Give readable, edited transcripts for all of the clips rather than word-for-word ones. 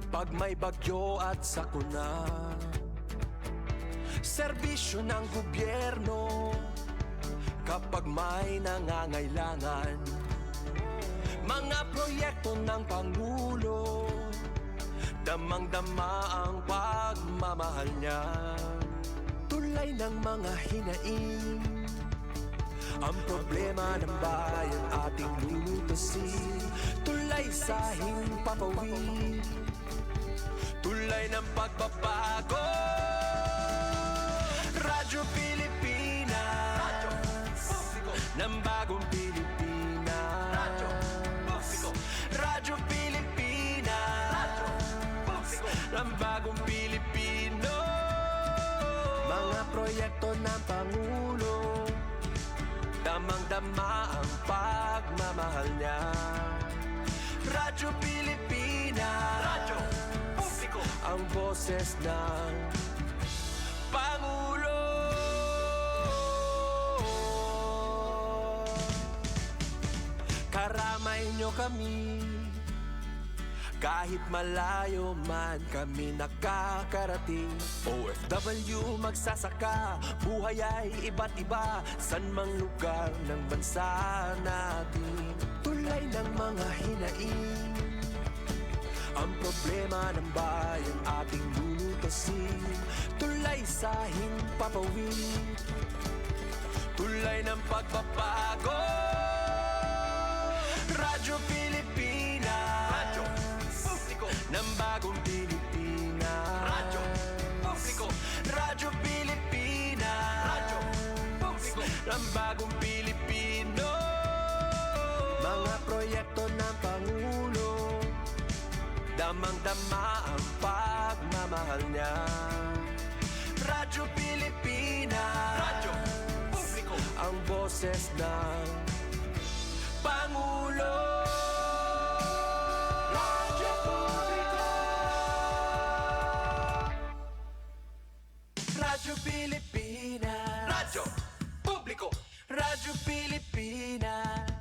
Pag may bagyo at sakuna, serbisyo ng gobyerno. Kapag may nangangailangan, mga proyekto ng Pangulo, damang-dama ang pagmamahal niya. Tulay ng mga hinaing, ang problema ng bayan ating lulutusin. Tulay sa himpapawid, tulay ng pagbabago. Radyo Pilipinas, Radyo Publiko ng bagong Pilipinas. Radyo Publiko, Radyo Pilipinas, Radyo Publiko ng bagong Pilipino. Mga proyekto ng Pangulo, damang-dama ang pagmamahal niya. Radyo Pilipinas, Radyo Publiko, ang boses ng Pangulo. Karamay nyo kami, kahit malayo man kami nakakarating. OFW magsasaka, buhay ay iba't iba, san mang lugar ng bansa natin. Tulay ng mga hinaing, ang problema ng bayan ating lulutusin. Tulay sa himpapawid, tulay ng pagbabago. Radyo Pilipinas, Radyo Publiko ng bagong Pilipinas. Radyo Publiko, Radyo Pilipinas, Radyo Publiko ng bagong Pilipino. Mga proyekto ng Pangulo, damang-dama ang pagmamahal niya. Radyo Pilipinas, Radyo Publiko, ang boses ng Pangulo. Radyo Publiko, Radyo Pilipinas, Radyo Publiko, Radyo Pilipinas.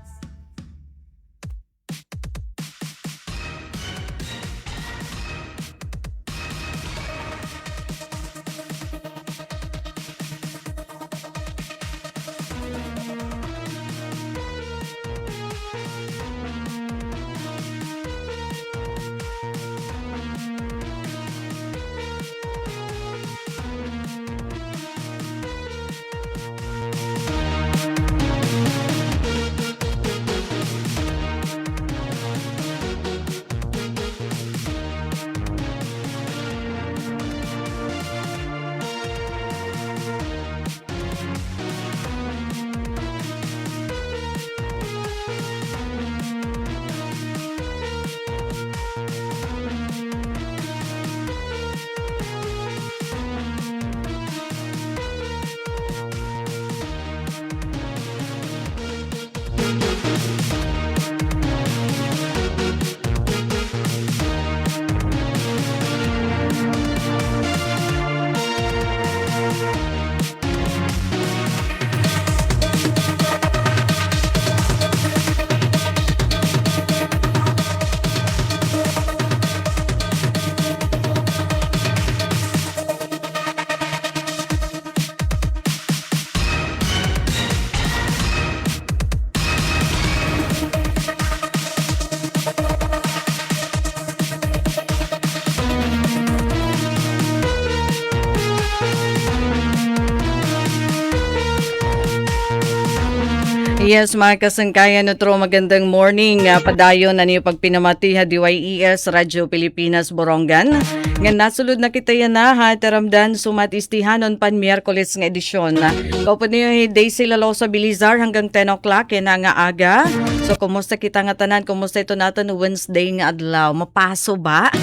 Yes, mga kasangkayan, nutro magandang morning. Padayon na niyo pagpinamati ha DYES Radyo Pilipinas Borongan. Nga nasulod na kita yan na ha, taramdan sumatistihanon pan Miyerkules nga edisyon. Kaupo niyo Daisy Lalosa Bilizar hanggang 10 o'clock yan nga aga. So, kumusta kita nga tanan? Kumusta ito natin Wednesday nga adlaw? Mapaso ba?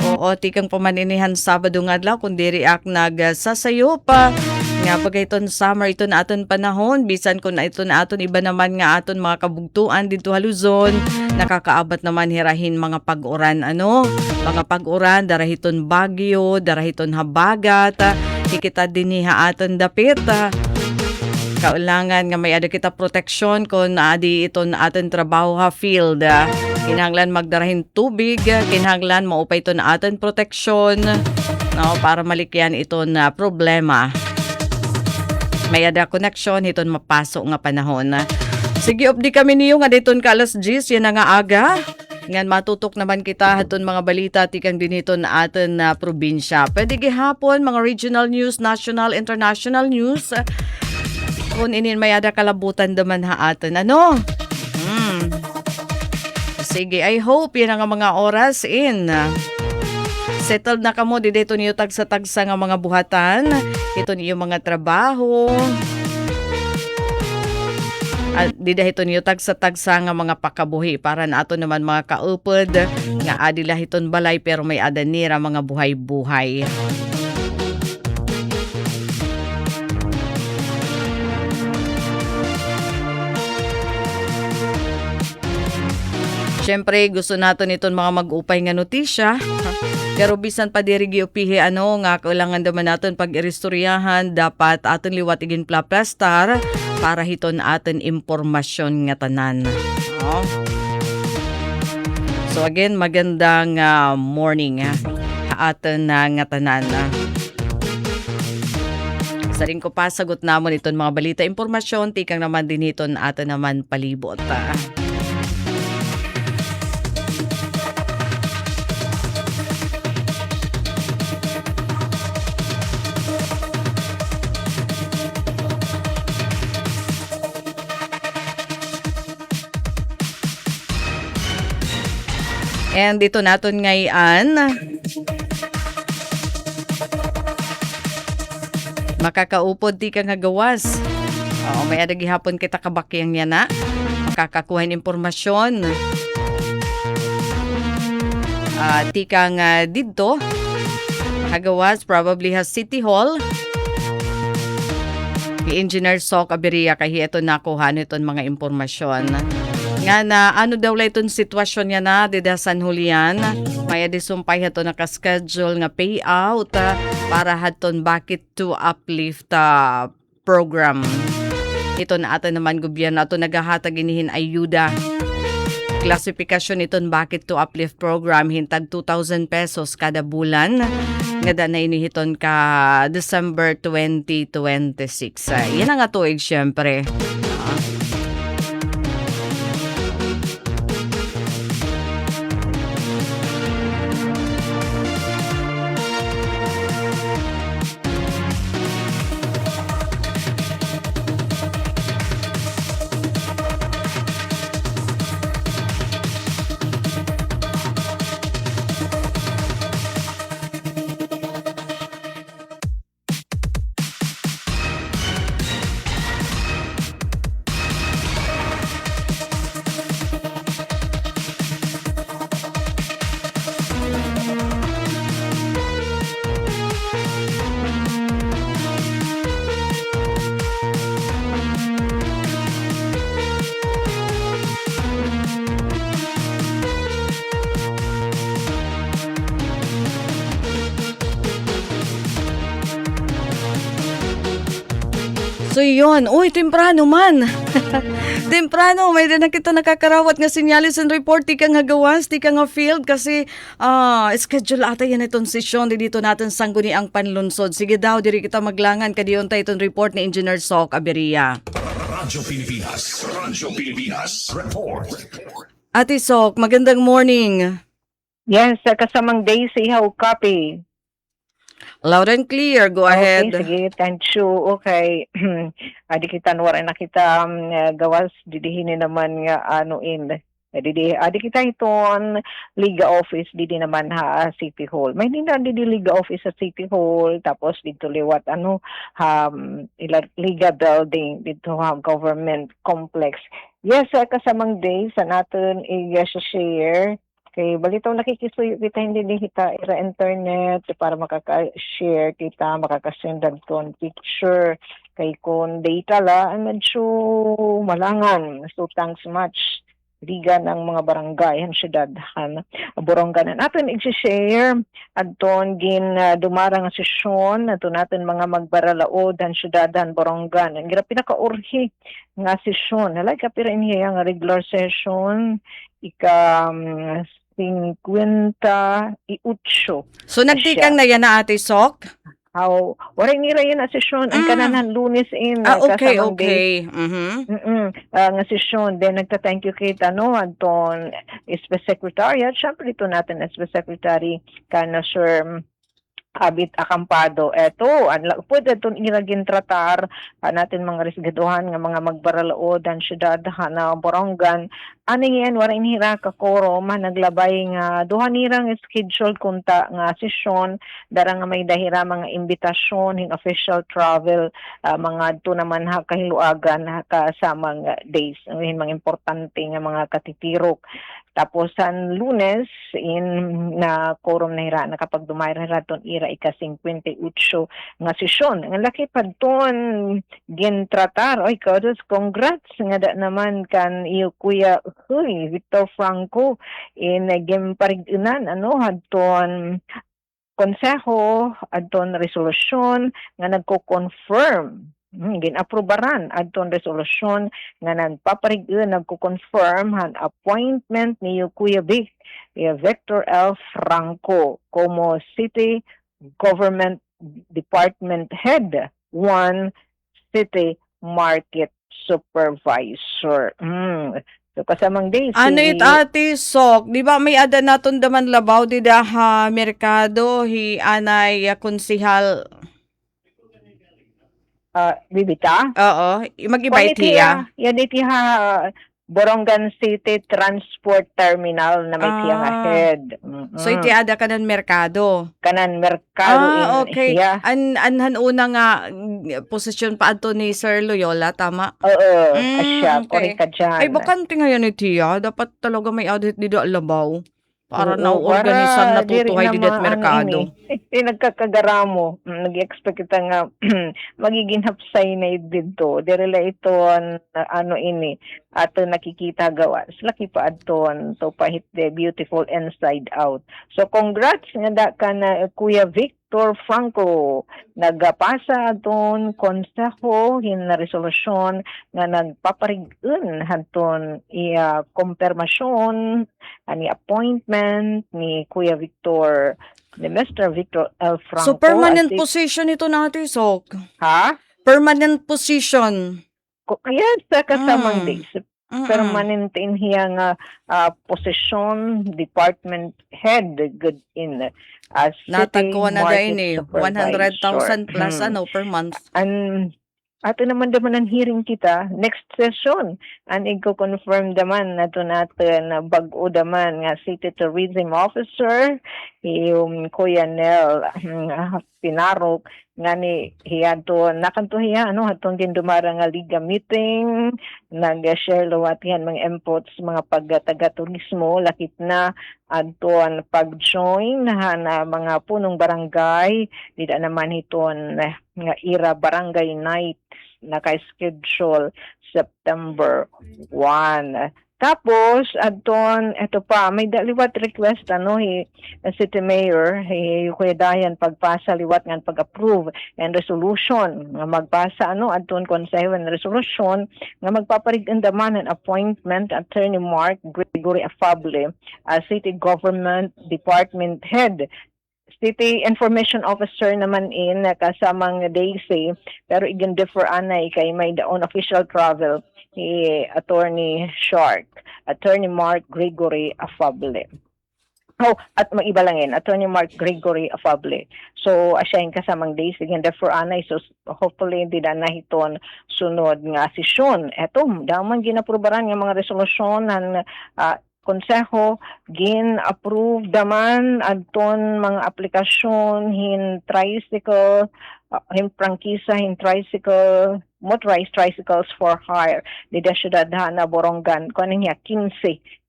Oo, tikang pamaninihan Sabado nga adlaw kundi react nagsasayo pa. Nga pagkaiton summer ito na aton panahon, bisan ko na ito na aton iba naman nga aton mga kabugtuan dito haluzon, nakakaabat naman hirahin mga pag-uran mga pag-uran, darahiton bagyo, darahiton habagat, hikita din aton dapit, kaulangan nga may ada kita protection kung adi ito na aton trabaho ha field. Kinahanglan magdarahin tubig, kinahanglan maupay ito na aton proteksyon, no, para malikyan ito na problema. May ada connection, iton mapasok nga panahon. Sige, updi kami niyo nga diton ka alas 10, yan na nga aga. Ngan matutok naman kita haton mga balita tikang diniton na aton na probinsya. Pwede gihapon mga regional news, national, international news. Kung inin may ada kalabutan daman ha aton. Ano? Sige, I hope yan ang mga oras in. Settled na kamo, di dito niyo tagsa-tagsa nga mga buhatan. Ito niyo mga trabaho. Di dahito niyo tagsa-tagsa nga mga pakabuhi para na ato naman mga kaupod nga adila hiton balay pero may adanira mga buhay-buhay. Siyempre, gusto natin iton mga mag-upay nga notisya. Pero bisan pa diri giupihi nga kailangan naman natin pag-iristoryahan dapat aton liwat igin plaplastar para hiton aton impormasyon nga tanan. Oh. So again, magandang morning aton nga tanan. Sa rin ko pa sagot namon iton mga balita impormasyon tikang naman din hiton aton naman palibot. And dito naton ngayon, makakaupod ti ka nga gawas. May adagi hapon kita kabakyang yan na. Makakakuha impormasyon. Ti ka nga dito, makagawas, probably has City Hall. Engineer Sok Aberia kaya ito nakuha niton mga impormasyon. Nga na ano daw la itong sitwasyon niya na dida San Julian. May adisumpay ito nakaschedule nga payout para haton bakit to uplift program. Ito na ato naman gobyerno ato nagahatag inihin ayuda. Klasifikasyon iton bakit to uplift program hintag 2,000 pesos kada bulan. Nga na inihiton ka December 2026. Yan ang atuig syempre. So yun, uy, temprano man. Temprano, may na kita nakakarawat nga sinyalis and report, di ka nga gawas, di ka nga field kasi schedule ata yan itong sesyon, di dito natin sangguni ang panlunsod. Sige daw, diri kita maglangan, kadiyon tayo itong report ni Engineer Sok Aberia. Radyo Pilipinas, report. Ate Sok, magandang morning. Yes, kasamang day sa ihaw copy. Loud and clear, go ahead. Okay, sige, thank you. Okay. Adi kita nuwara na kita gawas, didihin naman nga adi kita iton Liga Office, didi naman City Hall. May hindi didi Liga Office sa City Hall, tapos dito liwat Liga Building, dito Government Complex. Yes, kasamang day sa natin i-share. Kay balitaw nakikisuyo kita hindi kita ira internet para makaka-share kita, makaka-send ton picture kay kun data la medyo malangan. So thanks much liga ng mga barangay han syudad han Borongan. Naton i-share adton dumara nga sesyon ato naton mga magbaralaod han syudad han Borongan. Ang gira pinakaurhi nga sesyon. Halay ka pira iniya nga regular session ika 58. So nagtikang na yan na Ate Sok? Waray nira yun na sesyon. Ang kananan lunes Okay, kasamang day. okay. Mhm. Nga sesyon. Then nagta-thank you kay Anton SP Secretariat. Siyempre dito natin SP Secretary kana Sir Abit Acampado. Eto, pwede itong ilagin tratar natin mga resgaduhan nga mga magbaralaod ang syudad na Borongan. Ano yan, wala inhira ka koro, naglabay nga duha nirang scheduled kunta nga sesyon, darang nga may dahira mga imbitasyon, yung official travel, mga ito naman kahiluagan kasamang days. Yung mga importante nga mga katitirok. Tapos sa Lunes na quorum na hira na kapag dumayra hira ton ira ika-58 nga sesyon. Ang laki pa ton gintratar. Oy, congrats nga da naman kan iyo Kuya Victor Franco gimpariginan hadton konseho adton resolusyon nga nagko-confirm ginaprobaran adton resolusyon nga nagko-confirm han appointment ni Kuya Victor L. Franco como City Government Department Head 1 City Market Supervisor. So kasamang day Ano it Ate Sok? Di ba may ada naton daman labaw di ha merkado hi anay konsihal. Bibita? Oo, mag-ibay tiya. Yan itiha Borongan City Transport Terminal na may tiya nga head. So iti ada kanan merkado. Kanan merkado okay. iya. Anhan una nga posisyon pa adto ni Sir Loyola, tama? Oo, asya, okay. ka dyan. Ay bakante ngayon itiya, dapat talaga may audit dito alabaw. Para Oo, na-organisan na diri tutuhay dito at merkado. Nagkakagaramo. Nag-expect kita nga magiging hapsay na dito. Dirila ito ato nakikita gawas. Laki pa aton to pahit the beautiful inside out. So congrats nga da ka na Kuya Victor Franco. Nagpasa aton konseho hin na resolusyon nga nagpaparig-un hanton konfirmasyon ani appointment ni Kuya Victor, ni Mr. Victor L. Franco. So permanent position ito natin, Sok. Ha? Permanent position. Ayan, sa kasamang days. Permanent in hiyang position, department head, good in city Natagkuhan na market dahil supervisor. 100,000 plus per month. Ato naman ang hearing kita next session ang i-confirm naman natin bag-o naman nga City Tourism Officer yung Kuya Nel Pinarok nga ni hiyato nakanto hiya hatong gindumara nga liga meeting nag-share lawatihan mga inputs mga pagtaga-turismo lakit na adton pag-join na mga punong barangay dida naman hiton nga ira barangay night naka-schedule September 1. Tapos adton eto pa may liwat request City Mayor Kuya Dayan pagpasa liwat nga pag-approve and resolution nga magpasa adton konseho and resolution nga magpaparig-andaman ang appointment Attorney Mark Gregory Afable as City Government Department Head. City Information Officer naman kasamang Daisy pero differ anay kay may daon official travel ni Attorney Shark, Attorney Mark Gregory Afable. At mag-iba lang Attorney Mark Gregory Afable. So, asya yung kasamang days, differ anay. So, hopefully, hindi na nahiton sunod nga sesyon. Eto, daman ginaprubaran ng mga resolusyon ng konseho gin-approve daman adton mga aplikasyon hin tricycle hin prangkisa hin tricycle motorized tricycles for hire di syudad na Borongan kuning 15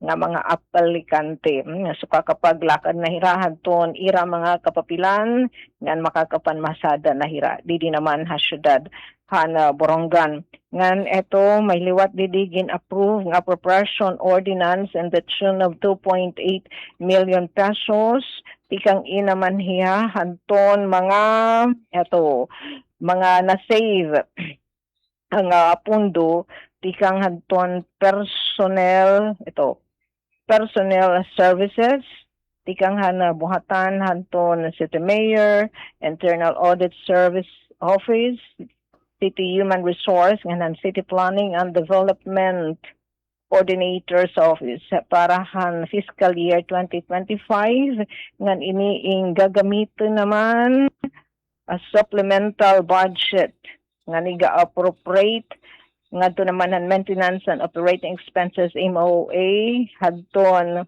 nga mga aplikante. So kapag lakad na hirahan ton ira mga kapapilan ngan makakapanmasada na hira di naman ha syudad na Borongan. Ngan eto may liwat didi gin-approve nga appropriation ordinance in the tune of 2.8 million pesos tikang inaman hiya hanton mga eto mga na-save ang pundo tikang hanton personnel services tikang buhatan hanton city mayor, internal audit service office, city human resource ngan city planning and development coordinator's office para fiscal year 2025 ngan iniing gagamitin naman a supplemental budget nga niga-appropriate ngadto naman ang maintenance and operating expenses MOA hadton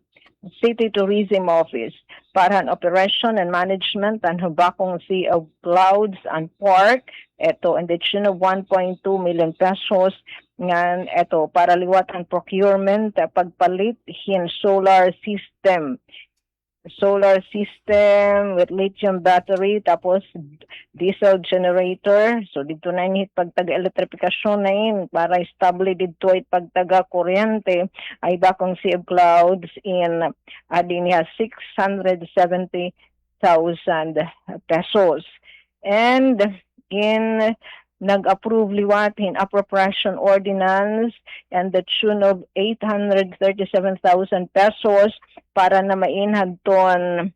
City Tourism Office para ang operation and management and Hubakong Sea of Clouds and Park eto in the tune of 1.2 million pesos ngan eto para liwatan procurement pagpalit hin solar system with lithium battery tapos diesel generator. So dito na hit pagtaga elektrifikasyon na yun para stable dito ay pagtaga kuryente ay bakong Sea of Clouds in adin niya 670,000 pesos. And in nag-approve liwat in appropriation ordinance and the tune of 837,000 pesos para na mainhad ton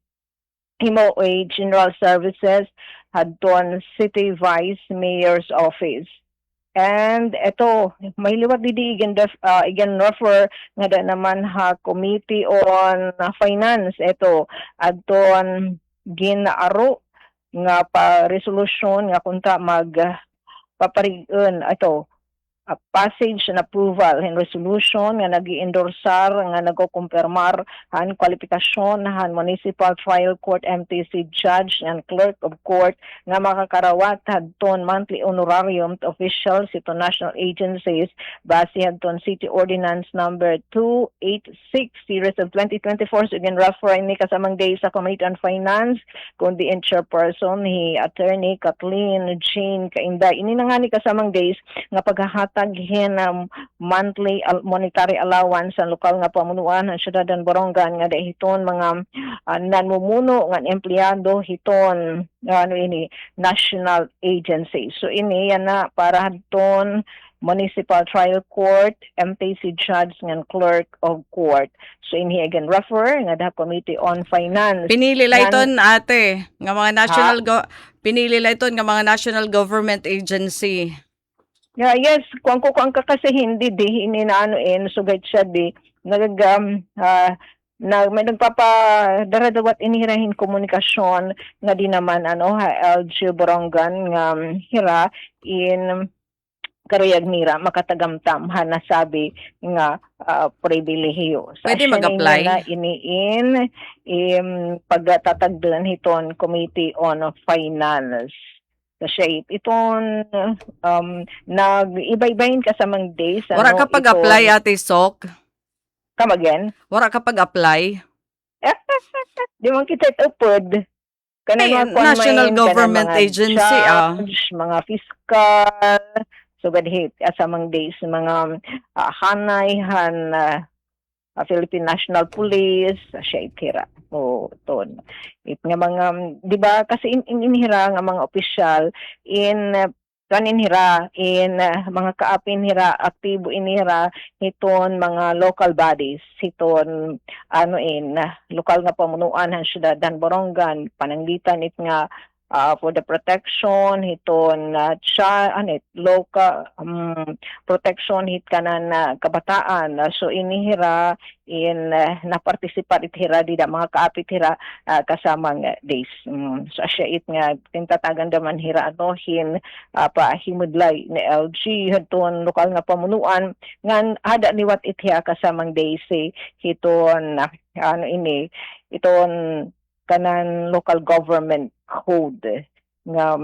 MOA General Services hadton City Vice Mayor's Office. And ito, may liwat didi igen refer nga da naman ha Committee on Finance ito adton ginaaro nga pa resolution nga kunta paparigon ito passage and approval and resolution nga nag-i-endorsar nga nagkukumpirmar han kwalifikasyon han Municipal Trial Court MTC Judge and Clerk of Court nga makakarawat hadton monthly honorarium to officials ito national agencies base hadton City Ordinance number 286 series of 2024. So again, refer ni kasamang day sa Committee on Finance kundi in chairperson ni Attorney Kathleen Jane Kainda. Ini na nga ni kasamang days nga paghahat taghin monthly monetary allowance sa lokal nga pamunuan ng syudad ng Borongan nga dahiton mga nanmumuno nga empleyado hiton national agency. So ini yan na para hadton Municipal Trial Court, MTC Judge ng Clerk of Court. So ini again refer nga da Committee on Finance. Pinili layton ate nga mga pinili layton nga mga national government agency. Yeah, yes, kuang ka kasi hindi di sugad siya di may nagpapadara-dawat inihirahin komunikasyon nga di naman LG Borongan nga hira in karayag nira makatagamtam nasabi nga pribilehiyo. Pwede mag-apply? Iniin pagtatagdan hiton Committee on Finance. Shape. Itong nag-iba-ibahin ka sa mga days. Wala ka pag-apply, Ate Sok? Come again? Wala ka pag-apply? Di man kita itupod. National government agency, mga fiscal, so gadhit sa mga days, mga hanay, Philippine National Police, siya itira. O, ton. Nga mga, di ba, kasi inhira nga mga opisyal, kaninhira, mga kaapin hira, aktibo inhira, hiton mga local bodies, hiton, lokal nga pamunuan, han syudad, dan Borongan, pananglitan it nga, for the protection hiton local protection hit kanan kabataan. So inihira na participate hira dida mga kaapit hira kasamang days. So asya it nga tintatagan daman hira hin himudlay ni LG hiton lokal nga pamunuan ngan hada liwat itya kasamang days hiton iton kanan local government code nga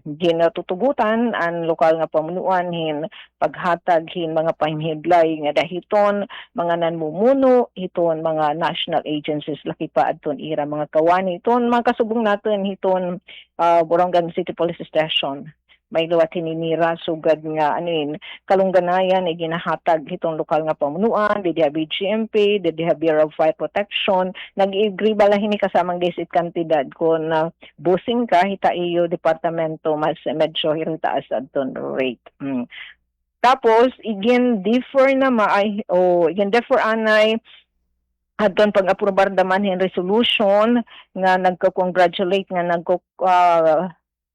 ginatutugutan ang lokal nga pamunuan hin paghatag hin mga pahimhidlay nga dahiton mga nanmumuno hiton mga national agencies laki pa adton ira mga kawani iton mga kasubong naton hiton Borongan City Police Station may luwat hininira sugad nga anin kalungganayan ay ginahatag hitong lokal nga pamunuan diha BGMP diha Bureau of Fire Protection nag-agree bala hini kasamang disit kantidad kun busing ka hita iyo departamento mas medyo hiritaas adton rate. Tapos igen differ na maay o igen differ anay adton pag-aprobar naman hin resolution nga nagko-congratulate nga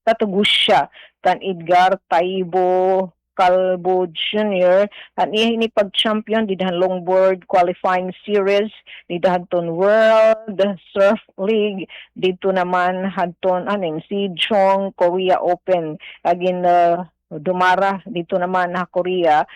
tatugos siya kan Edgar Taibo Calvo Jr. At ini pag-champion didahan longboard qualifying series didahan World Surf League dito naman hadton aning si Jong Korea Open agin dumara dito naman na Korea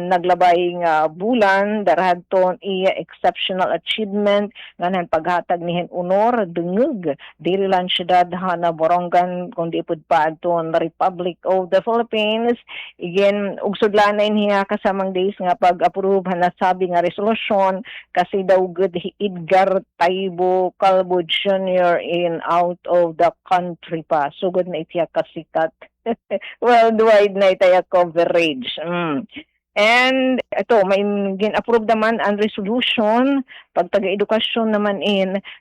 naglabay nga bulan darahadton iya exceptional achievement nganan paghatag nihen honor dungog dili lang syudad na Borongan kundi pud pa adton Republic of the Philippines again ug sudlanay niya kasamang days nga pag-approve nasabi nga resolution kasi daw good Edgar Taibo Calvo Jr. in out of the country pa sugod na itiya kasikat worldwide na itaya coverage. And ito, may gin-approve naman ang resolution pag taga-edukasyon naman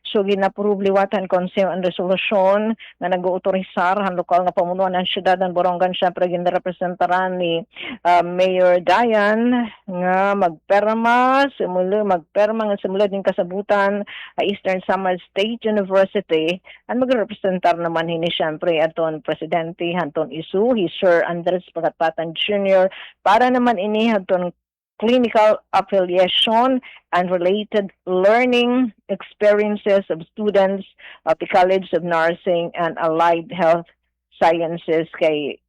so gin-approve liwatan konseho ang resolution na nag-autorisar ang lokal nga pamunuan ng syudad ng Borongan syempre gin-representaran ni Mayor Dayan nga magperma nga simula din kasabutan Eastern Samar State University ang magrepresentar naman hini syempre aton presidente Anton Isu, Sir Andres Pagkatpatan Jr. para naman ini hadton clinical affiliation and related learning experiences of students of the College of Nursing and Allied Health Sciences kay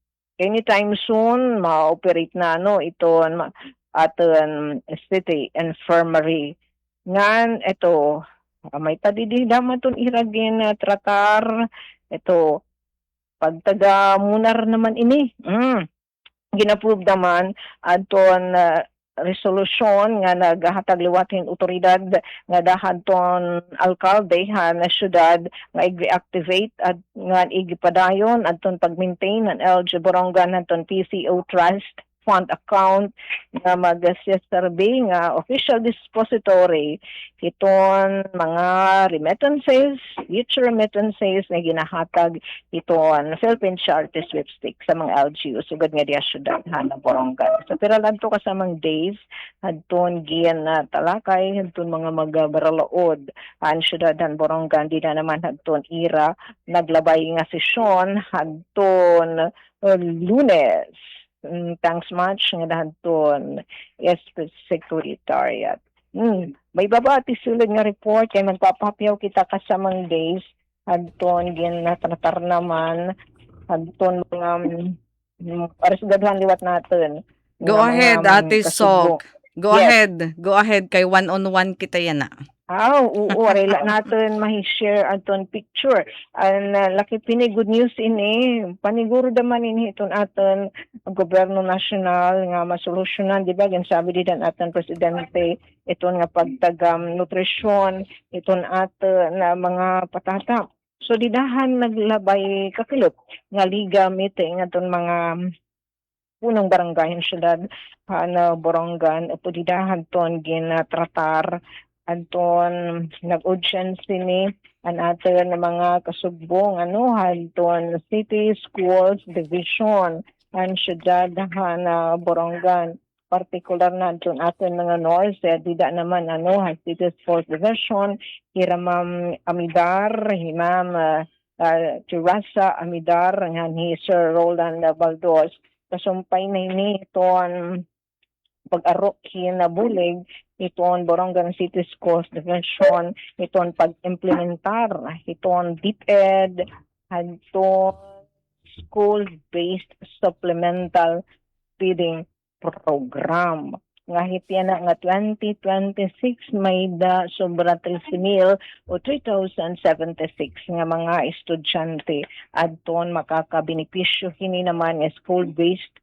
anytime soon ma-operate na iton aton city infirmary ngan ito may tadidi-daman ton iragin tratar ito pagtaga munar naman ini gin-approve naman adton resolution nga naghatag liwating otoridad nga dahadton alkalde na syudad nga i-reactivate at nga igipadayon adton pag-maintain ang LG Borongan adton PCO Trust Fund account nga mag-survey nga official dispository iton mga remittances, future remittances na ginahatag iton Philippine Charity Sweepstakes sa mga LGU sugad nga diya syudad na Borongan. So pero lang to kasamang days adton gian na talakay adton mga magabaralaod ang syudad ng Borongan di na naman adton ira naglabay nga sesyon adton Lunes. Thanks much nga dahanton Secretariat. May babati sulod nga report kay magpapapyaw kita kasamang days adton ginatratar naman adton mga arisgadhan liwat natin. Go ahead, Ate Sok. Go Yes. ahead. Go ahead kay one-on-one kita yan na. Oo, rela natin mahi-share aton picture. Ang laki pini good news ini, paniguro daman ini iton aton gobyerno nasyonal nga masolusyonan, di ba? Sabi din aton presidente iton nga pagtagam nutrisyon, iton aton na mga patata. So didahan naglabay kakilot nga liga meeting aton mga punong barangay ng syudad na Borongan, upo didahan ton ginatratar anton nag-urgency ni ang aton na mga kasubong hanton city schools division ang syudad na Borongan particular na anton aton mga north dida naman city schools division kira Ma'am Amidar Ma'am Teresa Amidar nga ni Sir Roland Baldos kasumpay na ini iton pag-aro kinabulig iton Borongan City Schools Division iton pag-implementar iton DepEd iton school-based supplemental feeding program nga hitian na nga 2026 may da sobra 13,000 o 3,076 nga mga estudyante adton makakabenepisyo kini naman nga school-based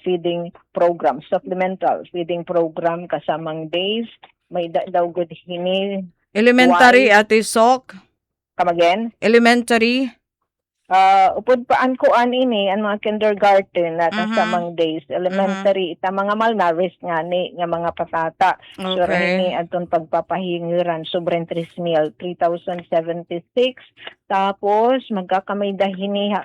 feeding program, supplemental feeding program kasamang days may daw gud hini Elementary, Ate Sok. come again. Elementary. Upod paan ko ini ang mga kindergarten na kasamang days, elementary, ita mga malnourished nga ni nga mga patata. So Okay. ini adton pagpapahingiran sobrang 3,076. Tapos magkakamay dahini ha.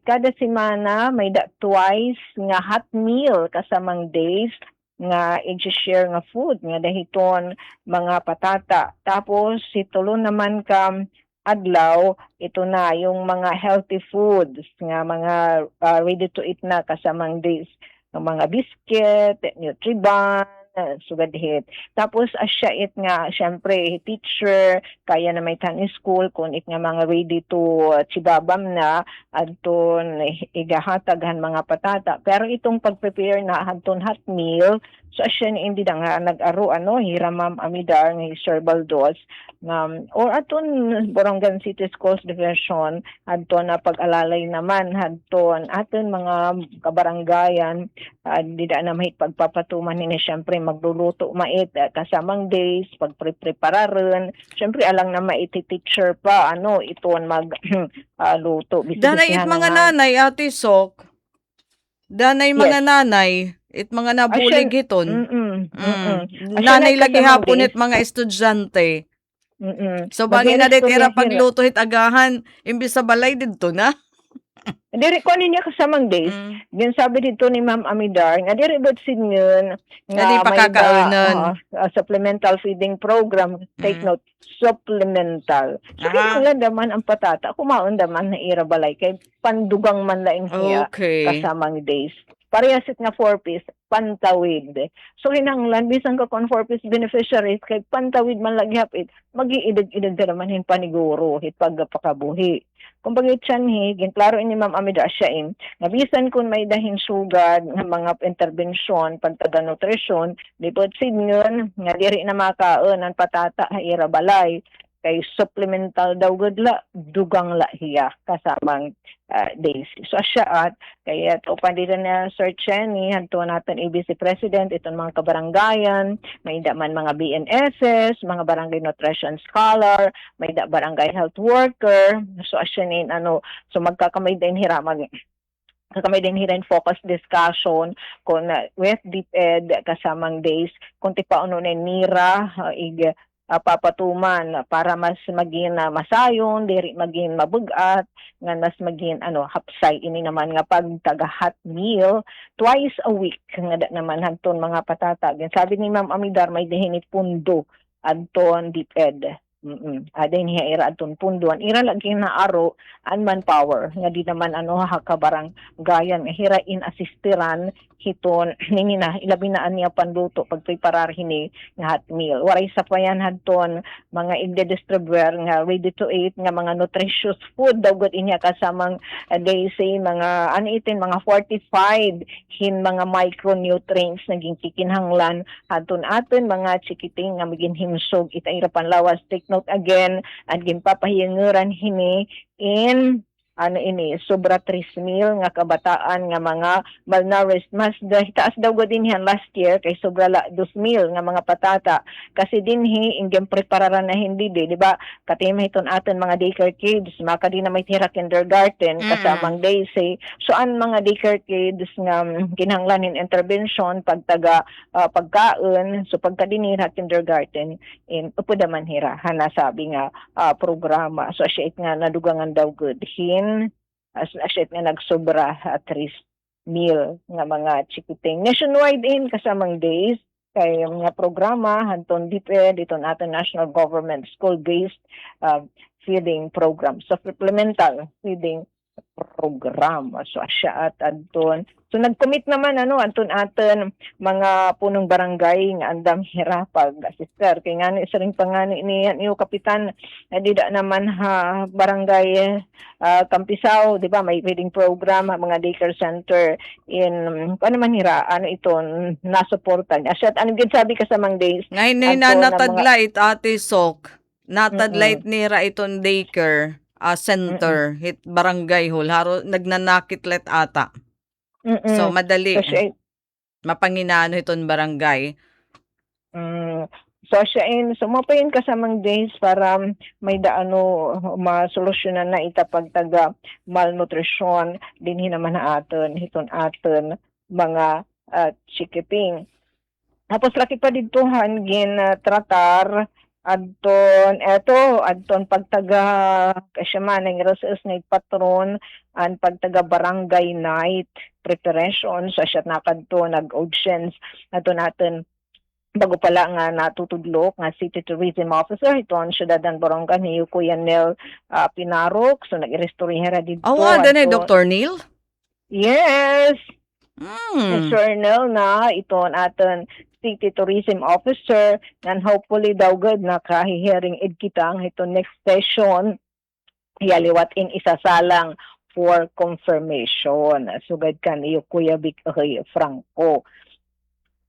Kada semana may da twice nga hot meal kasamang days nga i-share nga food nga dahiton mga patata. Tapos situlo naman ka adlaw, ito na yung mga healthy foods nga mga ready to eat na kasamang days, ng mga biscuit, Nutriban, sugadhit. Tapos asya it nga syempre teacher kaya na may tan school kung it nga mga ready to chibabam na adton igahataghan mga patata. Pero itong pag-prepare na adton hot meal, so asya ni hindi na nga nag-aro Hira Ma'am Amidar nga Herbal Dolls or aton Borongan City Schools Division adton na pag-alalay naman adton aton mga kabaranggayan di na mahit pagpapatuman ni syempre magluluto mait kasamang days pagprepara ron syempre alang na maiti-teacher pa iton mag luto Danay it mga nanay, Ate Sok. Danay mga nanay. It mga nabulig hiton. Nanay lagi hapon it mga estudyante. So bangin na dit ira pagluto hit agahan imbis sa balay didto na. Diri ko niya kasamang days. Yung sabi dito ni Ma'am Amidar, nga diri bud sinyon Nga di pakakaunon. Supplemental feeding program. Take note, supplemental. So kailan daman ang patata, kumaon daman na ira balay kay pandugang man laing hiya Okay. kasamang days. Parehas it nga 4-piece, pantawid. So hinanglan, bisan ka kon 4-piece beneficiaries, kay pantawid man lagi hapit, mag-iidag-idag ka naman hin paniguro, hit pagpakabuhi. Kung bagay tiyan ginklaro ni Ma'am Amida asyain, nga bisan kung may dahin sugad nga mga intervensyon, pagtaga nutrisyon, di po sinyon, nga diri na makaon ang patata ira balay, kay supplemental daw gudla dugang la hiya kasamang days. So asya at kaya to pa dito na Sir Chenny hanto natin ABC President itong mga kabaranggayan, may da man mga BNSS, mga barangay nutrition scholar, may da barangay health worker. So asya ni so magkakamay din hiraman kamay din hirin focus discussion kung with DepEd kasamang days kung tipaon ni Nira papatuman para mas maging masayon, diri maging mabugat, nga mas maging hapsay ini naman nga pagtaga hot meal twice a week nga naman hanton mga patata. Sabi ni Ma'am Amidar may dihinit pundo adton DepEd. Adin hiya ira adton punduan ira lagi na aro an manpower nga di naman hakabarang gayan hira in assistiran hiton nini na ilabi na niya panluto pagpreparar hini nga hot meal waray sa payan hadton mga igde-distribuer nga ready to eat nga mga nutritious food daw gud inya kasamang they say mga itin mga fortified hin mga micronutrients naging kikinhanglan hadton aton mga chikiting nga maging himsog ita ira panlawas. Take note again at ginpapahiyanguran hini in sobra 3,000 nga kabataan nga mga malnourished. Mas taas daw gud dinhi last year kay sobra 2,000 nga mga patata kasi dinhi ingem prepararan na hindi di ba katimay hiton aton mga daycare kids maka di na may tira kindergarten kasamang day say so an mga daycare kids nga kinahanglanin intervention pagtaga pagkaon so pagkadinira kindergarten in upod man hira hanasabi nga programa so asya nga nadugangan daw gud hin asya nga nagsobra 3,000 nga mga chikiting nationwide in kasamang days kay mga programa hanton DepEd iton aton national government school based feeding program supplemental feeding program. So siya at adton. So nag-commit naman anton aton mga punong barangay nga andam hirapag sister kay ngani sa ring pangani niyo kapitan na dida naman ha barangay Kampisaw, di ba, may feeding program, mga daycare center in, ano man hira, ito, nasuportan niya. Siya, ano gid sabi ka sa mga days? Ngayon na Adto na mga- natadlight, Ate Sok. Natadlight nira iton daycare center, hit barangay hall. Haro, nagnanakitlet ata. So, madali. So, siya, Mapanginano iton barangay. so sumapayin ka sa mga days para may masolusyonan na itapag taga malnutrition din naman na aton hiton aton mga chikiting. Tapos laki pa ditohan gin tratar adton pagtaga kasyaman ng reses ng patron ang pagtaga barangay night preparation sa siya nakadto nag-auditions nato natin bago pala nga natutudlok nga City Tourism Officer iton Syudadan Borongan ni Kuya Nel Pinarok so nag-restorehera dito. Awa, na Dr. Neil? Yes. Hmm. Sir Nel na iton aton City Tourism Officer and hopefully daw good na kahihiring id kita ito next session yaliwat in isasalang for confirmation. Sugad kan iyo Kuya Vic Franco.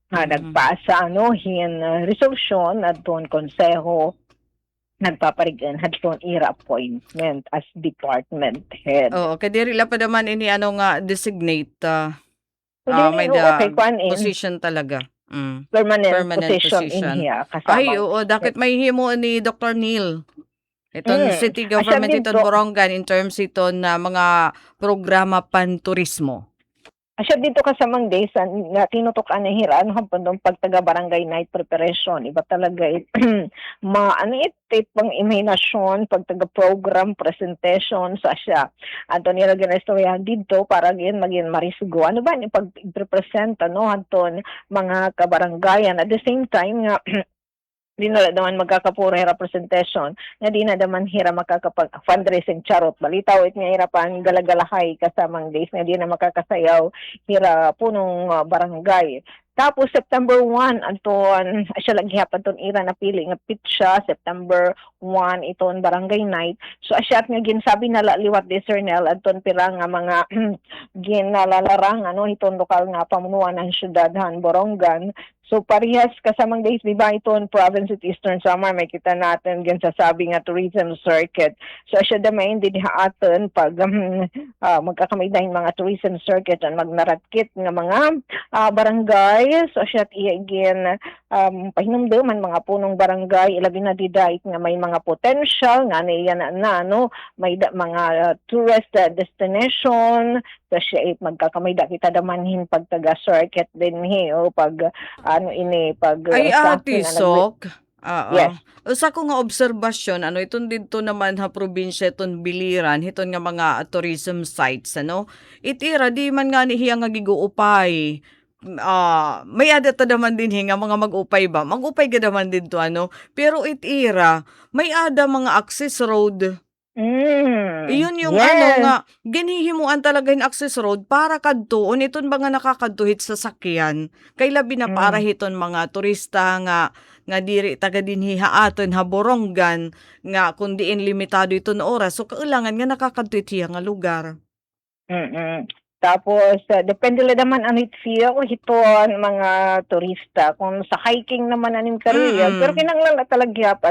Nagpasa hin resolution adton konseho nagpaparigan adton ira appointment as department head. Oo, kadiri la pa naman ini nga designate. So, may okay, position talaga. Permanent position. in here. Ay, oo, dakit may himo ni Dr. Neil. Itong city government Asya iton Borongan in terms ito na mga programa panturismo. Asya dito ka sa mga days na tinutukan na hira ano hapon pagtaga barangay night preparation iba talaga pang imahinasyon pagtaga program presentation sa asya anto nila ginistorya dito para maging marisgo ano ba ni pag represent anton mga kabarangayan at the same time nga di na naman magkakapura representation na di na naman hira makakapag fundraising charot balitaw it nga hirapan galagalahay kasamang days na di na makakasayaw hira punong barangay. Tapos September 1 anton asya lagi hapan ton ira na pili nga pitsa September 1 iton barangay night. So asya nga ginsabi na liwat di Sir Nel anton pira nga mga ginalalarang iton lokal nga pamunuan ng syudadhan Borongan. So parehas kasamang days di ba iton province at Eastern Samar may kita natin ginsasabi nga tourism circuit. So asya damain din haaton pag magkakamay dahil mga tourism circuit and magnaratkit nga mga barangay. So siya again pahinumduman mga punong barangay ilabi na didait nga may mga potential nga niyan may mga tourist destination so siya magkakamay da kita damanhin pagtaga circuit din o pag ay ati sok. Yes. Sa ko nga obserbasyon, iton dito naman ha probinsya, iton biliran, iton nga mga tourism sites, itira, di man nga nihiya nga giguupay. May adata naman din nga mga mag-upay ba? Mag-upay ka naman din to, pero itira, may ada mga access road. Iyon yung nga, ginihimuan talaga yung access road para kadtuon, iton ba nga nakakadtuhit sa sakyan, kay labi na para hiton mga turista nga diri taga dinhi haaton ha Borongan nga kundi limitado ito na oras so kailangan nga nakakadtuhit nga lugar. Tapos, depende lang naman ang feel hiton mga turista. Kung sa hiking naman aning kariya, pero kinanglan na talagyap,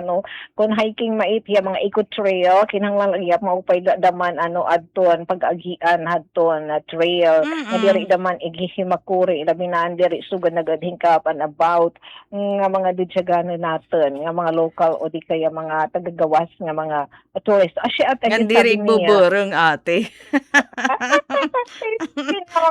kung hiking maitya, mga eco-trail, kinanglan nagyap, maupay daman, adton, pag-agian, adton, trail, na diri daman, igihimakuri, ilabinan, diri, sugad nagadhingkapan about, nga mga didsagano natin, nga mga local, o di kaya mga tagagawas, nga mga tourist. Asya at Nga diri buburong ate.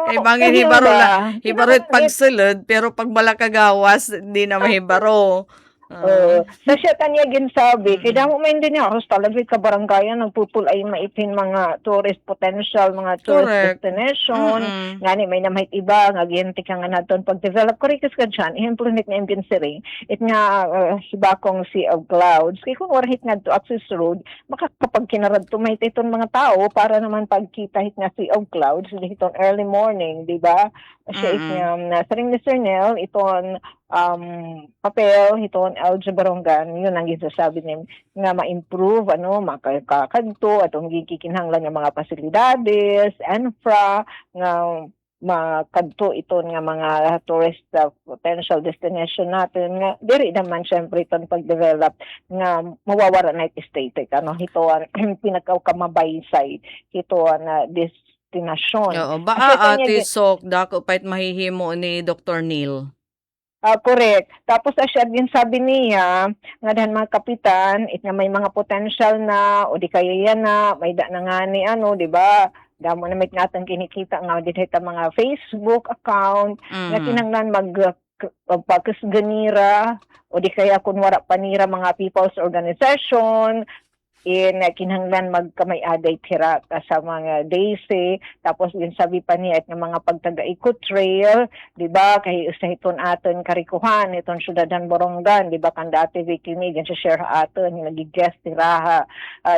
Kay bangin hibaro Diba? hibaro't pagsulod pero pag balakagawas di na mahibaro. Sa siya tanya ginsabi, kaya mo man din niya, ako talagay ka baranggayan, nagpupulay maitin mga tourist potential, mga tourist Correct. destination, Mm-mm. ngani may namahit iba, nga ginti ka nga naton pag-develop, correctus ka dyan, ihimplunit na imbinsiring, it nga hibakong Sea of Clouds, kaya kung warhit nga to access road, makakapag kinarad tumahit itong mga tao, para naman pagkita hit nga Sea of Clouds, itong early morning, di ba? Siya it nga, sa ring ni Sir Nel, itong papel hiton LG Barongan yun ang gisasabi nim nga ma-improve makakadto atong gikikinahanglan nga mga pasilidades infra nga makadto iton nga mga tourist potential destination natin nga diri naman syempre iton pag-develop nga mawawara na aesthetic hiton pinakaw kamabaysay hiton destinasyon. Oo, Kasi baa kanya ati sok dako pait mahihimo ni Dr. Neil. Correct. Tapos siya din sabi niya, nga dahan mga kapitan, it nga may mga potential na, o di kaya yan na, may da na nga ni di ba? Damo na may natin kinikita nga, di ta mga Facebook account, nga kinanglan pagkasganira, o di kaya kunwara panira mga people's organization, kinahanglan magkamay-aday tira sa mga daisy tapos din sabi pa niya at ng mga pagtaga-ikot trail di ba kay usahiton aton karikuhan iton syudadan Borongan di ba kan dati Vicky Megan sa share aton nagi-guest tiraha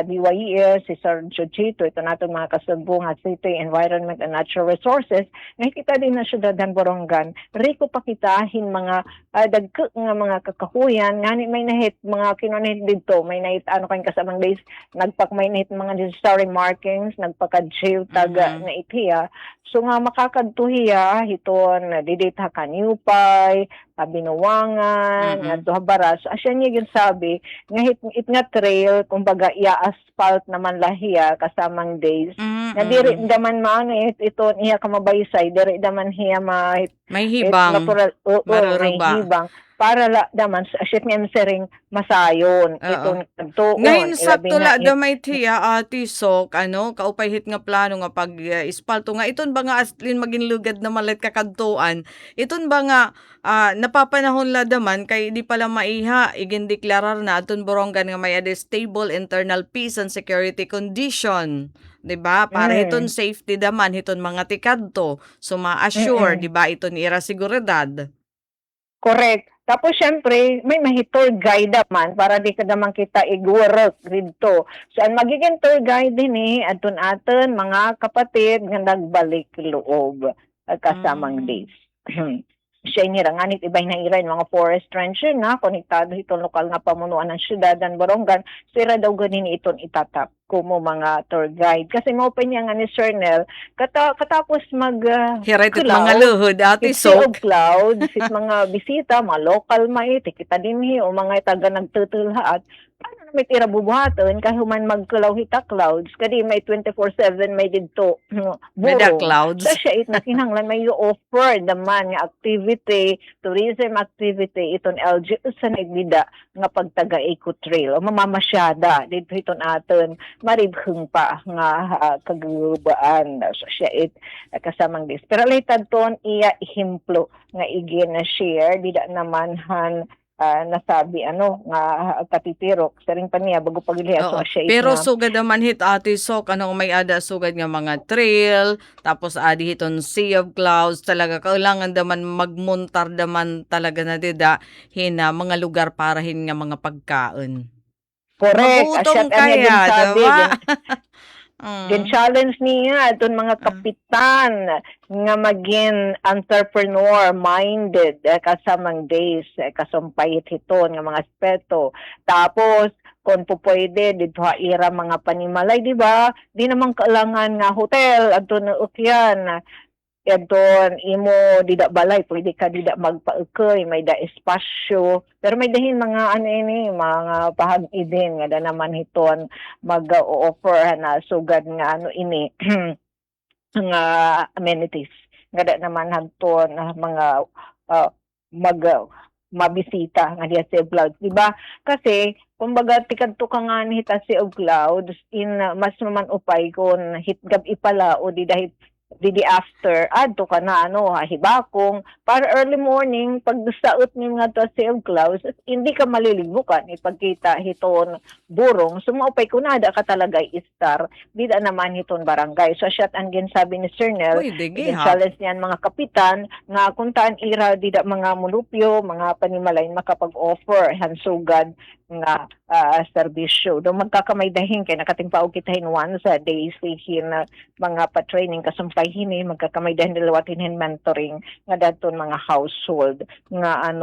DYES si Sir Jojito ito naton mga kasubong at city environment and natural resources nakita din na syudadan Borongan riko pakitahin mga dagko nga mga kakahuyan ngani may nahit mga kinunahit dito may nahit kan kasamang days nagpakmainit mga necessary markings, nagpaka-jail taga na itiya. So nga makakadtuhiya, hiton, didita ka Newpay, Binuwangan, nga Duhabara. So asya niya yung sabi, nga it nga trail, kumbaga ia-asphalt naman lahiya kasamang days. Na diri daman maanit, ito iya kamabaysay, diri daman hiya may hibang, may hibang. Para daman sa asyat nga sering masayon itong tuon ngayon sakto la damay tiya ati sok kaupay hit nga plano nga pag ispalto nga iton ba nga aslin maging lugad na malit kakadtuan iton ba nga napapanahon la daman kay di pala maiha igin deklarar na aton Borongan nga may stable internal peace and security condition. 'Di ba? Para hiton safety daman hiton mga tikadto so ma-assure 'di ba iton ira seguridad. Correct. Tapos syempre, may tour guide naman para di ka naman kita i-work dito. So, ang magiging tour guide din aton mga kapatid nga nagbalik loob kasamang days. Siya iniranganit ibay na iray mga forest ranger na konektado itong lokal nga pamunuan ng syudadan Borongan sira daw ganin iton itatap kumo mga tour guide kasi mo pa niya nga ni Sir Nel katapos hirait mga luhod ati sok clouds it mga bisita mga local maiti kita dinhi o mga taga nagtutulhaat paano na may tira bubuhaton kahit human magkulaw hita clouds kadi may 24/7 may didto may da clouds so siya kinahanglan may offer naman nga activity tourism activity iton LG sa nagbida nga pagtaga eco trail o mamamasyada dito iton aton maribheng pa nga kagubaan so siya kasamang dis pero later ton iya ihimplo nga igin na share dida naman nasabi nga katitirok sa ring pa niya bago pagliha so siya pero sugad naman hit ati sok may ada sugad nga mga trail tapos adi hiton Sea of Clouds talaga kailangan daman magmuntar daman talaga na dida hina mga lugar para hin nga mga pagkaon. Correct. Magutom kaya, diba? Challenge niya itong mga kapitan nga maging entrepreneur-minded kasamang days, kasumpayit hiton nga mga aspeto. Tapos, kung po pwede, dito ira mga panimalay, di ba? Di naman kailangan nga hotel, ato na ukyan, doon imo dida balay pwede ka dida magpaekoy may da espasyo pero may dahin mga mga pahag-i din nga da naman hiton mag-offer na sugad nga ini nga amenities nga da naman hanton mga mabisita nga diya sa Clouds di ba kasi kumbaga tikadto ka nga ni hita si Clouds in mas naman upay kon hitgab ipala o di dahit didi after adto ka na hibakong para early morning pag saot ni nga to sa clouds hindi ka malilibukan ipagkita hiton burong sumaupay kunada ka talaga istar dida naman hiton barangay so shot and sabi ni Sir Nel Pwede, challenge niyan mga kapitan nga kuntaan ira dida mga mulupyo mga panimalain makapag-offer hansugad nga serbisyo do magkakamay dahin kay nakatingpaog kitahin once a day sihin na mga pa-training kasumpay hini magkakamay dahin dalawatin hin mentoring nga dadton mga household nga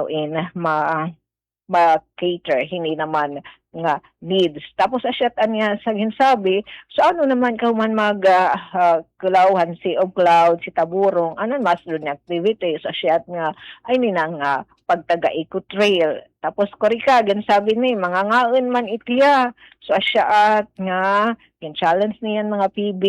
ma-cater hini naman nga needs. Tapos asyat niya sa ginsabi, so ano naman ka man kulawhan si of cloud, si taburong, ano mas doon activities, asyat nga ay ninang pagtaga eco trail. Tapos korika, sabi ni, mga ngaon man itiya. So asyaat nga, challenge niyan mga PB,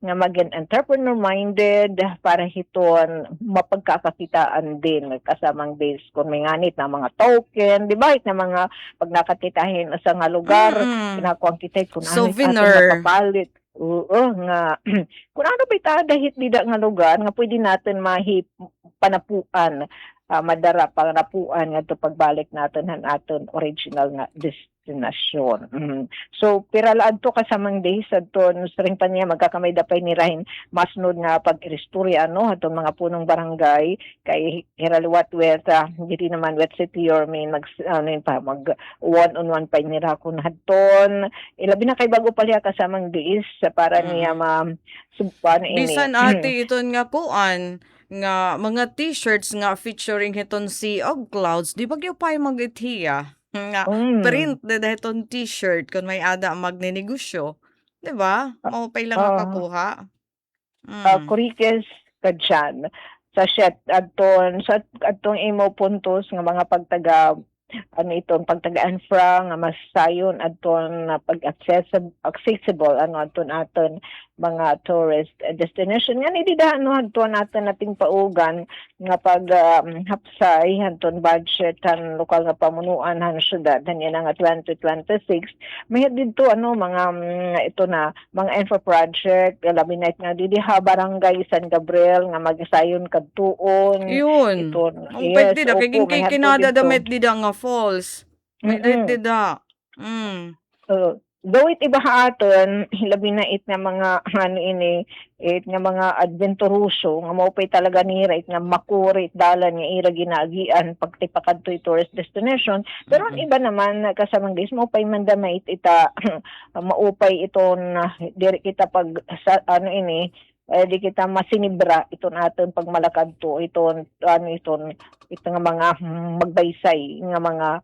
nga maging entrepreneur-minded para hiton mapagkakakitaan din kasamang base kung may nganit na mga token, di ba? Na mga pag nakakitahin sa nga lugar, kinakuang kita kung ano Souvenir. mapapalit. Oo, nga. Kung ano ba itadahit dida nga lugar, nga pwede natin panapuan, madara panapuan nga to pagbalik natin han aton original nga destinasyon. So, piralaan to kasamang days adton string pa niya magkakamay dapay ni Rahin masnod nga pag-istorya atong mga punong barangay kay hiraliwat with diri naman with city or may mag one-on-one pa ni Rakon hadton ilabi na kay bago pala kasamang days para niya subpan ini. Bisan ate iton nga kuan nga mga t-shirts nga featuring hiton si Og Clouds, di ba gyud pay mag-itiya? Nga print na hiton t-shirt kung may ada magninegosyo. Di ba? Maupay lang makakuha. Kurikes ka dyan. Sa shet atong imo puntos nga mga pagtaga pagtaga-infra nga masayon aton pag-accessible aton mga tourist destination nga nididaan aton nating paugan nga pag hapsay aton budget han lokal nga pamunuan han syudad yan nga 2026 may dito mga ito na mga infra project labi na nga didiha barangay San Gabriel nga magsayon kadtuon Yun. Pwede da kay kinada damit dida nga falls. May dida. Gawit iba aton labi na it nga mga nga mga adventuroso nga maupay talaga ni right nga makurit dalan nga ira ginagian pagtipakadto tourist destination pero ang iba naman kasamang days maupay mandamay ita maupay iton diri kita pag di kita masinibra iton aton pagmalakad to iton nga mga magbaysay nga mga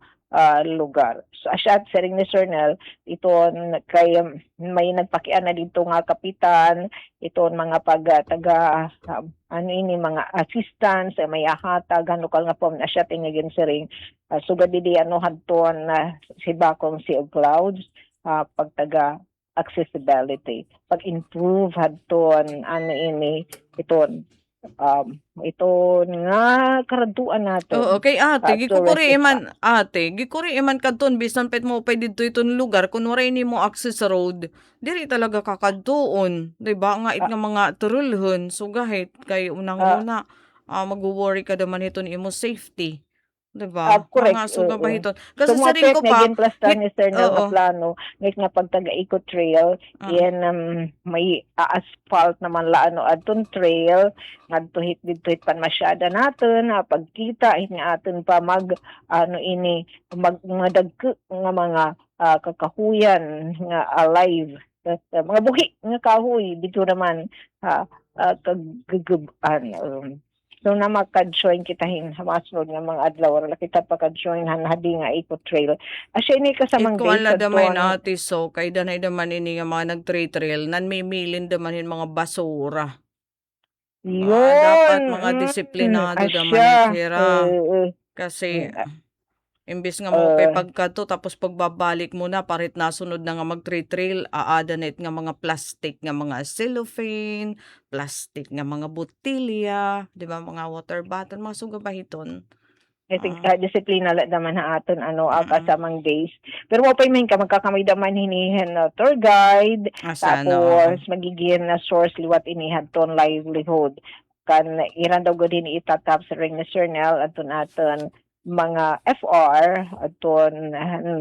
lugar. So asyat sa ring ni Sir Nel, iton kay may nagpakian na dito nga kapitan, iton mga taga mga assistants, may ahatag, lokal nga po na siya tingin sa ring. Sugad didi hadton si Bakong si Og Clouds, pagtaga accessibility, pag-improve hadton iton ito nga karaduan nato. Oo, kay ate, gikuri iman kadton bisan pet mo pay didto iton lugar kunwari nimo access sa road, diri talaga kakadtuon, di ba? Nga nga mga turulhon, so gahit kay unang-una mag-worry ka naman iton imo safety. Diba? Correct. Mga suga ba ito? Kasi sa rin ko pa, ni Sir Nel na plano, nga pagtaga eco trail, yan may asphalt naman adton trail, nagtuhit dito pan masyada natin, pagkita, nga atin pa magdagko nga mga kakahuyan nga alive, mga buhi nga kahoy, dito naman kagguguban. So na maka-join kitahin hamasod nga mga adlaw wala kita paka-join hadi nga eco trail. Asya ini kasamang days sa damay natin so kay danay daman ini nga mga nag-trail nan may milin daman mga basura. Yun. Dapat mga disiplinado daman hira. Kasi imbis nga mo pay pagkato tapos pagbabalik mo na parit nasunod na nga mag-trail aada net nga mga plastic nga mga cellophane, plastic nga mga botilya, di ba mga water bottle, mga suga bahiton. I think disiplina la naman ha aton kasamang days. Pero mo pa main ka magkakamay daman hinihin na tour guide tapos magiging na source liwat inihadton livelihood kan iran daw gud din itatap sa ring ni Sir Nel aton mga FR aton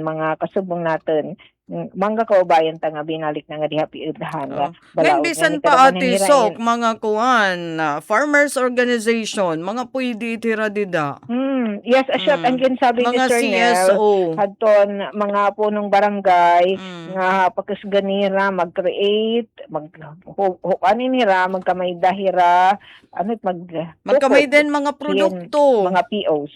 mga kasubong natin mga kaubayan ta nga binalik na nga diha piudhan nga Ngayon bisan pa ate sok mga kuan farmers organization mga pwede itira dida. Yes, asyat ang ginsabi ni Mga Sir Nel CSO. hadton mga punong barangay nga pakisganira mag-create ani nira magkamay dahira Magkamay din mga produkto. mga POs.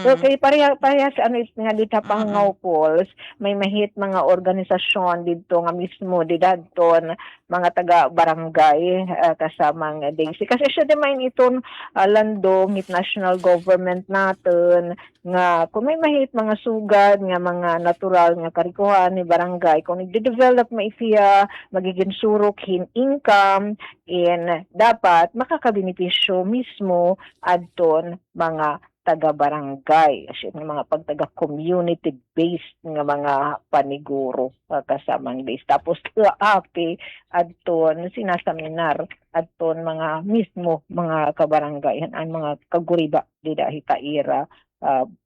So kay parehas nga dita pangaw polls may mahit mga organisasyon dito nga mismo didadton mga taga barangay kasamang Daisy kasi siya naman itong landong national government natin nga kung may mahit mga sugad nga mga natural nga karikuhan ni barangay kung nagde-develop maifiya magiging surok income in dapat makakabenepisyo mismo adton mga taga-barangay, as in, mga pagtaga community-based nga mga paniguro kasamang days. Tapos aapi adton sinasaminar adton mga mismo mga kabarangay ang mga kaguriba dida hitaira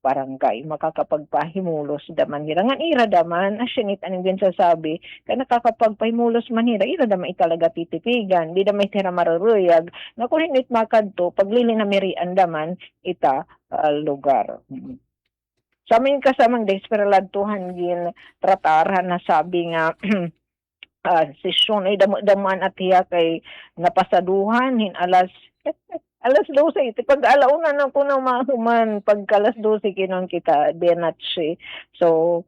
barangay makakapagpahimulos daman nila nga ira daman asyangit aning din sasabi kay nakakapagpahimulos man nila ira daman italaga titipigan di daman itira maruruyag nga kung hinit makadto paglili na mirian daman ita lugar. Sa amin kasamang desperadtuhan gin tratarhan na sabi nga sesyon ay daman at hiya kay napasaduhan hin alas 12 pag alauna na ko na mahuman pag alas 12 kinon kita benatsi so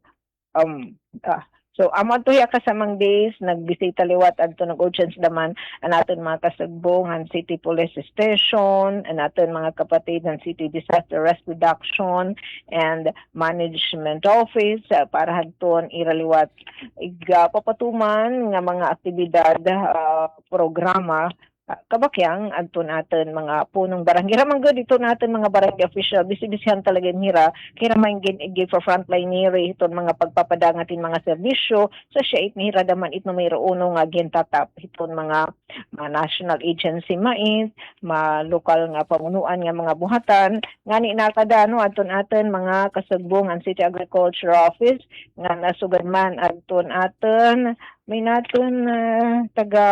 amo to ya kasamang days nagbisita liwat adto nag-audience daman anaton mga kasagbong ang City Police Station anaton mga kapatid ng City Disaster Risk Reduction and Management Office para hadton iraliwat papatuman nga mga aktibidad programa kabakyang adto natin mga punong barangay. Ramang good ito natin mga barangay official. Bisibisihan talaga nira. Kaya ramang give for frontline niri ito mga pagpapadangatin mga serbisyo. So siya nira daman ito numero uno nga gintatap ito mga national agency mais, lokal nga pamunuan nga mga buhatan. Nga ni nakadano adto natin mga kasagbong ang City Agriculture Office nga nasugad man adto natin may natin taga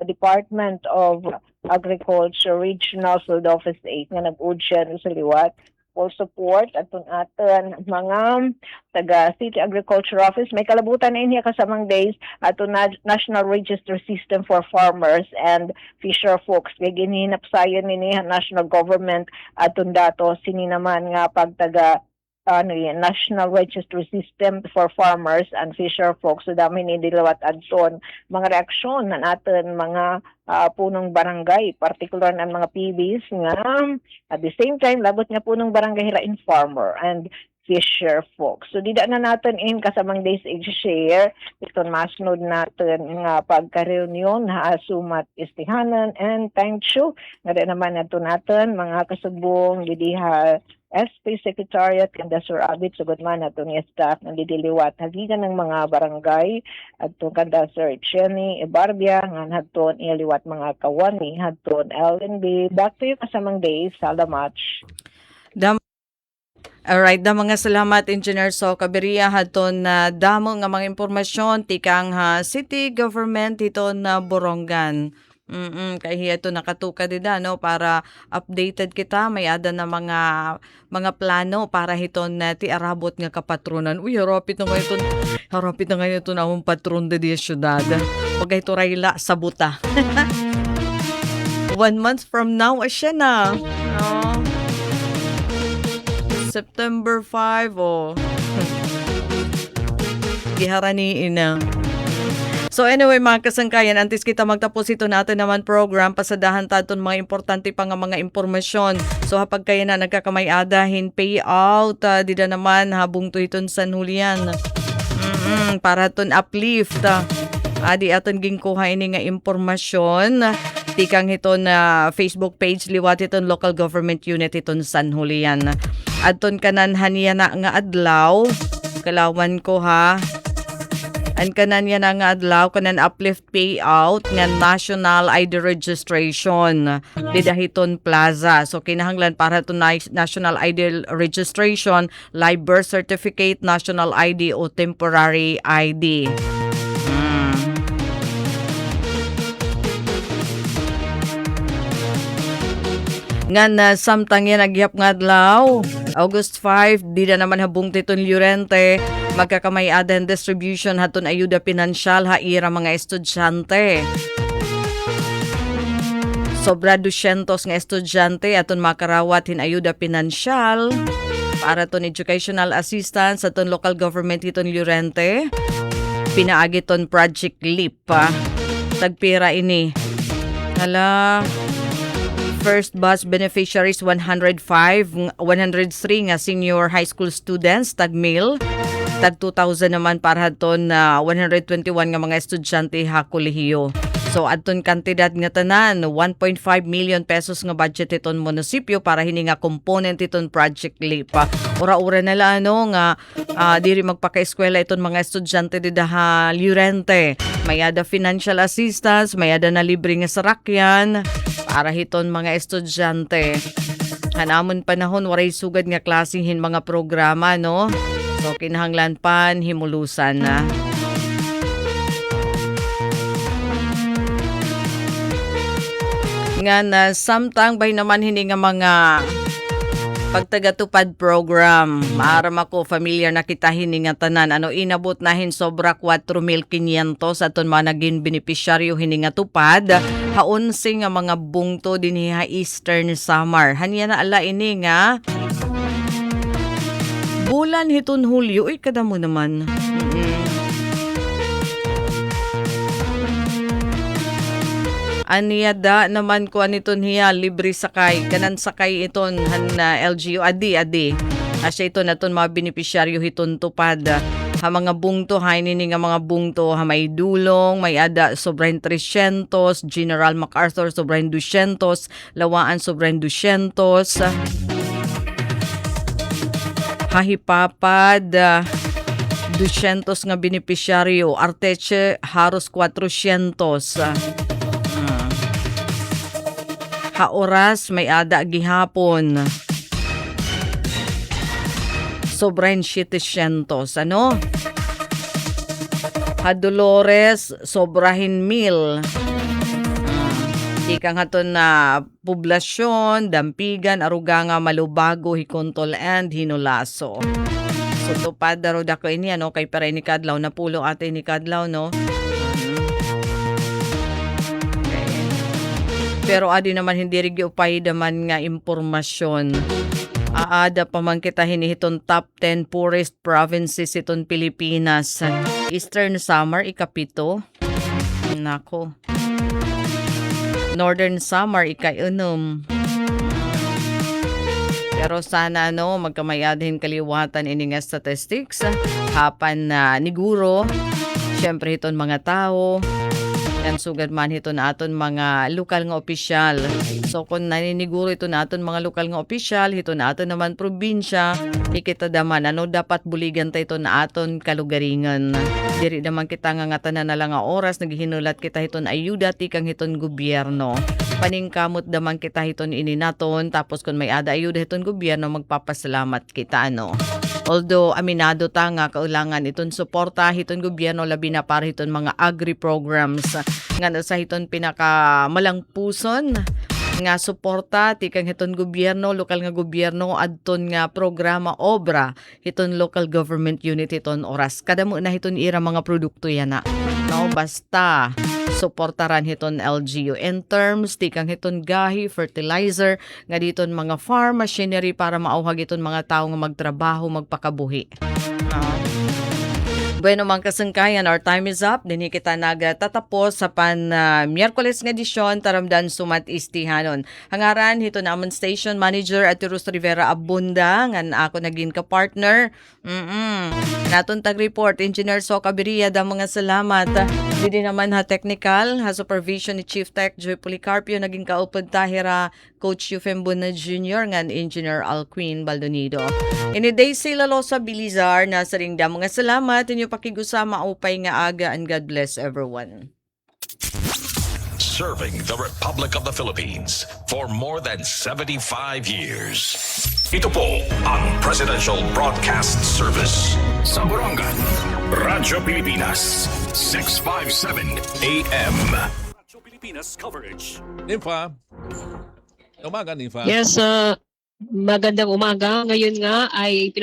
Department of Agriculture Regional Field Office 8 nga nag-udyan sa liwat full support aton mga taga City Agriculture Office may kalabutan na iniya kasamang days aton National Register System for Farmers and Fisher Folks kay gininapsayon ni national government aton dato sini naman nga pagtaga National Register System for Farmers and Fisher Folks so dami ni dilawat adton mga reaksyon na natin mga punong barangay particular na mga PBs nga at the same time labot nga punong barangay hirain farmer and Fisher Folks. So dida na natin in kasamang days i-share iton masnod natin nga pagka-reunion sumat istihanan and thank you nga naman natin mga kasubong didiha SP Secretariat and Sir Abit sugod man ato niya staff ng didiliwat hagigan ng mga barangay adto kanda Sir Jenny Barbia nga hadton iliwat mga kawani hadton LNB back to you kasamang days salamat. Alright, mga salamat Engineer So Cabiria hadton na damo nga mga impormasyon tikang city government ito na Borongan. Kaya ito nakatuka dida no para updated kita may ada na mga plano para hiton ti arabot nga kapatronan. Uy, harapit na ngayon ito na akong patron di syudad. Pag ito rayla sa buta. 1 month from now asya na. No? September 5 giharaniin na. So anyway mga kasangkayan, antes kita magtapos ito natin naman program, pasadahan taton mga importante pa nga mga impormasyon. So hapag kaya na nagkakamay-adahin payout, dida naman habong to iton San Julian. Para ton uplift. Adi aton gingkuha ini nga impormasyon. Tikang iton Facebook page liwat iton local government unit iton San Julian. Adton kanan haniya na nga adlaw. Kalawan ko ha. An kanan yan nga adlaw kanan uplift payout nga national ID registration Didahiton Plaza. So kinahanglan para to national ID registration, live birth certificate, national ID o temporary ID. Nga na samtang yan nagyap nga adlaw. August 5, di na naman habong titon Llorente. Magkakamay-adan distribution haton ayuda pinansyal haira mga estudyante. Sobra 200 nga estudyante aton makarawat hin ayuda pinansyal para ton educational assistance aton local government hiton Llorente. Pinaagiton Project LEAP. Tagpira ini. Hala. First bus beneficiaries 103 nga senior high school students tag-mil. Tag 2,000 naman para haton 121 nga mga estudyante ha kolehiyo. So adton kantidad nga tanan 1.5 million pesos nga budget iton munisipyo para hini nga component iton Project LEAP. Ura-ura nila nga diri magpaka-eskwela iton mga estudyante dida ha Llorente. Mayada financial assistance, mayada na libre nga sarakyan para hiton mga estudyante. Hanamon panahon waray sugad nga klasihin mga programa no. So kinahanglan pan himulusan na. Nga na samtang bay naman hini nga mga pagtagatupad program. Maaram ako familiar na kita hini nga tanan. Ano inabot nahin sobra 4,500 aton mga naging beneficiaryo hini nga tupad. Haunsi nga mga bungto dinhi ha Eastern Samar. Hanya na ala ini nga bulan hiton Hulyo. Uy kada mo naman. Aniyada naman ko aniton hiya libre sakay kanan sakay iton na LGU adi asya ito naton mga beneficiaryo hiton tupad ha mga bungto ha nini nga mga bungto ha may dulong may ada sobrang 300 General MacArthur sobrang 200 Lawaan sobrang 200 hahipapad 200 nga beneficiaryo Arteche haros 400 oras may ada gihapon. Sobrang 700 ano? Ha Dolores sobrahin 1,000. Ikang haton na poblasyon, Dampigan, Aruganga, Malubago, Hikontol and Hinulaso. So tupad daro dako ini ano kay para ni kadlaw na pulo ate ni kadlaw no. Pero adi naman hindi rin upay daman nga impormasyon. Aada pa man kita hinihiton top 10 poorest provinces iton Pilipinas. Eastern Samar, ikapito. Nako. Northern Samar, ika-6. Pero sana magkamayadhin kaliwatan ini nga statistics. Hapan na niguro. Siyempre iton mga tao. Yan sugad man ito na aton mga lokal nga opisyal. So kung naniniguro ito na aton mga lokal nga opisyal, ito na aton naman probinsya, ikita daman dapat buligan ta ito na aton kalugaringan. Diri naman kita nga ngatanan na lang nga oras, naghihinulat kita iton ayuda tikang iton gobyerno. Paningkamot daman kita iton ininaton, tapos kung may ada ayuda iton gobyerno, magpapasalamat kita Although aminado ta nga kaulangan iton suporta hiton gobyerno labi na para hiton mga agri programs nga sa hiton pinaka malangpuson nga suporta tikang hiton gobyerno, lokal nga gobyerno adton nga programa obra hiton local government unit hiton oras. Kada mo na hiton ira mga produkto yan na. No, basta suportaran hiton LGU in terms tikang hiton gahi, fertilizer nga diton mga farm machinery para maauhag iton mga tao nga magtrabaho magpakabuhi. Bueno, mga kasangkayan, our time is up. Dini kita nagtatapos sa Miyerkules nga edisyon taramdan sumat istihanon. Hangaran, hito naman station manager at Rus Rivera Abunda, ngan ako naging ka-partner. Naton tag-report, Engineer Soka Biria, da mga salamat. Didi naman ha technical, ha supervision ni Chief Tech Joy Policarpio, naging kaupod tahira Coach Yufem Buna Jr. ngan Engineer Alquin Baldonido. Ini Daisy Lalosa Bilizar, nasa ring da mga salamat. Inyo pakigusama upay nga aga and God bless everyone. Serving the Republic of the Philippines for more than 75 years. Ito po ang Presidential Broadcast Service sa Borongan, Radyo Pilipinas, 657 AM. Radyo Pilipinas coverage. Nifa. Umaga, Nifa. Yes, magandang umaga. Ngayon nga ay